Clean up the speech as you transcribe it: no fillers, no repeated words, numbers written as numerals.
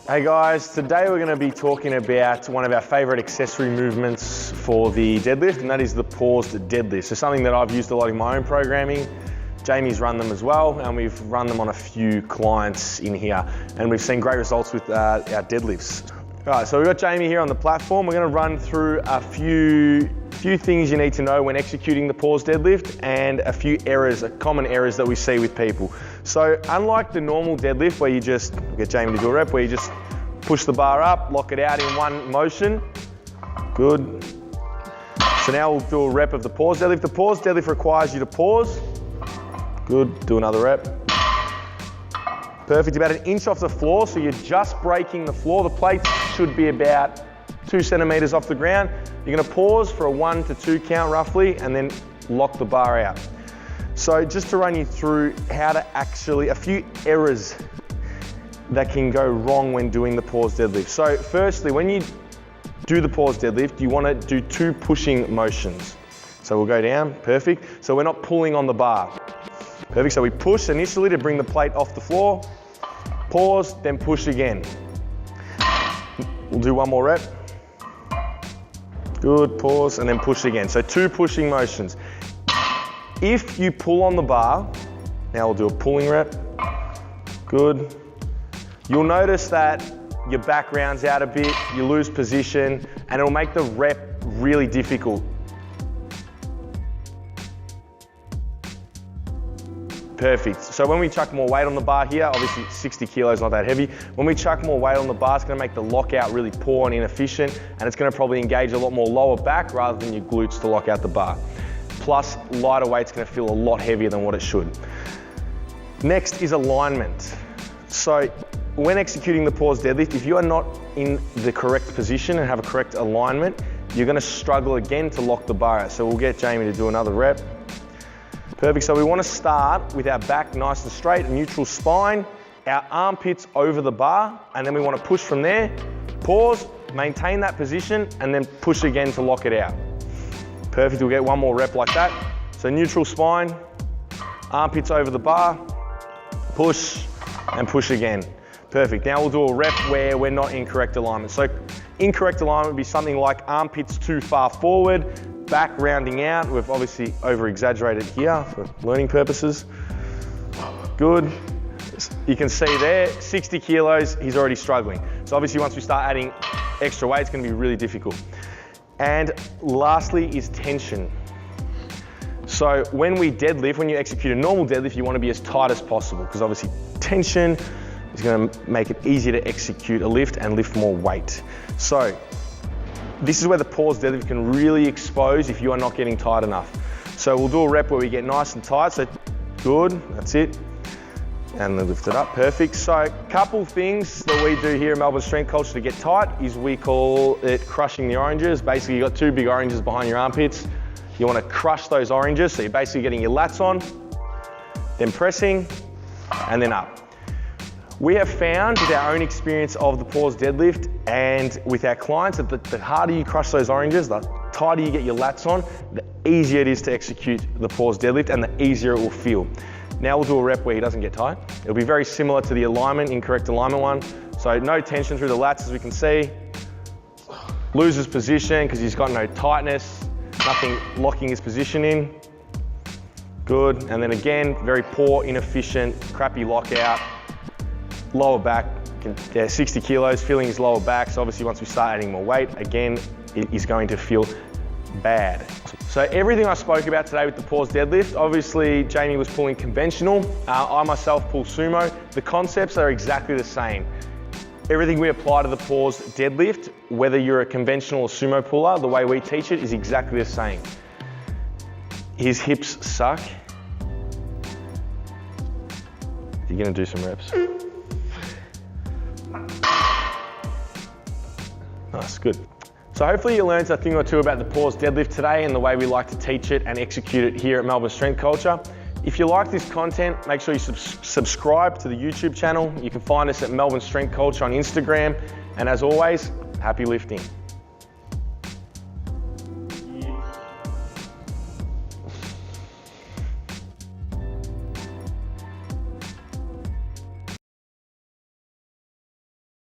Hey guys, today we're going to be talking about one of our favourite accessory movements for the deadlift, and that is the paused deadlift. So something that I've used a lot in my own programming. Jamie's run them as well, and we've run them on a few clients in here, and we've seen great results with our deadlifts. All right, so we've got Jamie here on the platform. We're going to run through a few things you need to know when executing the paused deadlift, and a few errors, common errors that we see with people. So unlike the normal deadlift where you just, get Jamie to do a rep, where you just push the bar up, lock it out in one motion. Good. So now we'll do a rep of the paused deadlift. The paused deadlift requires you to pause. Good, do another rep. Perfect, about 1 inch off the floor, so you're just breaking the floor. The plates should be about 2 centimeters off the ground. You're gonna pause for a 1 to 2 count roughly, and then lock the bar out. So just to run you through how to actually, a few errors that can go wrong when doing the paused deadlift. So firstly, when you do the paused deadlift, you wanna do 2 pushing motions. So we'll go down, perfect. So we're not pulling on the bar. Perfect, so we push initially to bring the plate off the floor, pause, then push again. We'll do one more rep. Good, pause, and then push again. So 2 pushing motions. If you pull on the bar, now we'll do a pulling rep. Good. You'll notice that your back rounds out a bit, you lose position, and it'll make the rep really difficult. Perfect. So when we chuck more weight on the bar here, obviously 60 kilos, not that heavy. When we chuck more weight on the bar, it's gonna make the lockout really poor and inefficient, and it's gonna probably engage a lot more lower back rather than your glutes to lock out the bar. Plus, lighter weight's gonna feel a lot heavier than what it should. Next is alignment. So when executing the paused deadlift, if you are not in the correct position and have a correct alignment, you're gonna struggle again to lock the bar out. So we'll get Jamie to do another rep. Perfect, so we want to start with our back nice and straight, a neutral spine, our armpits over the bar, and then we want to push from there, pause, maintain that position, and then push again to lock it out. Perfect, we'll get one more rep like that. So neutral spine, armpits over the bar, push, and push again. Perfect, now we'll do a rep where we're not in correct alignment. So incorrect alignment would be something like armpits too far forward, back rounding out. We've obviously over-exaggerated here for learning purposes. Good. You can see there, 60 kilos, he's already struggling. So obviously once we start adding extra weight, it's gonna be really difficult. And lastly is tension. So when we deadlift, when you execute a normal deadlift, you wanna be as tight as possible, because obviously tension is gonna make it easier to execute a lift and lift more weight. So this is where the paused deadlift can really expose if you are not getting tight enough. So we'll do a rep where we get nice and tight, so good, that's it. And then lift it up, perfect. So a couple things that we do here at Melbourne Strength Culture to get tight is we call it crushing the oranges. Basically you've got 2 big oranges behind your armpits. You wanna crush those oranges, so you're basically getting your lats on, then pressing, and then up. We have found with our own experience of the paused deadlift and with our clients that the harder you crush those oranges, the tighter you get your lats on, the easier it is to execute the paused deadlift and the easier it will feel. Now we'll do a rep where he doesn't get tight. It'll be very similar to the alignment, incorrect alignment one. So no tension through the lats as we can see. Loses position because he's got no tightness, nothing locking his position in. Good, and then again, very poor, inefficient, crappy lockout. Lower back, 60 kilos, feeling his lower back. So obviously once we start adding more weight, again, it is going to feel bad. So everything I spoke about today with the paused deadlift, obviously Jamie was pulling conventional. I myself pull sumo. The concepts are exactly the same. Everything we apply to the paused deadlift, whether you're a conventional or sumo puller, the way we teach it is exactly the same. His hips suck. You're gonna do some reps. Nice, good. So hopefully you learned a thing or two about the paused deadlift today and the way we like to teach it and execute it here at Melbourne Strength Culture. If you like this content, make sure you subscribe to the YouTube channel. You can find us at Melbourne Strength Culture on Instagram. And as always, happy lifting.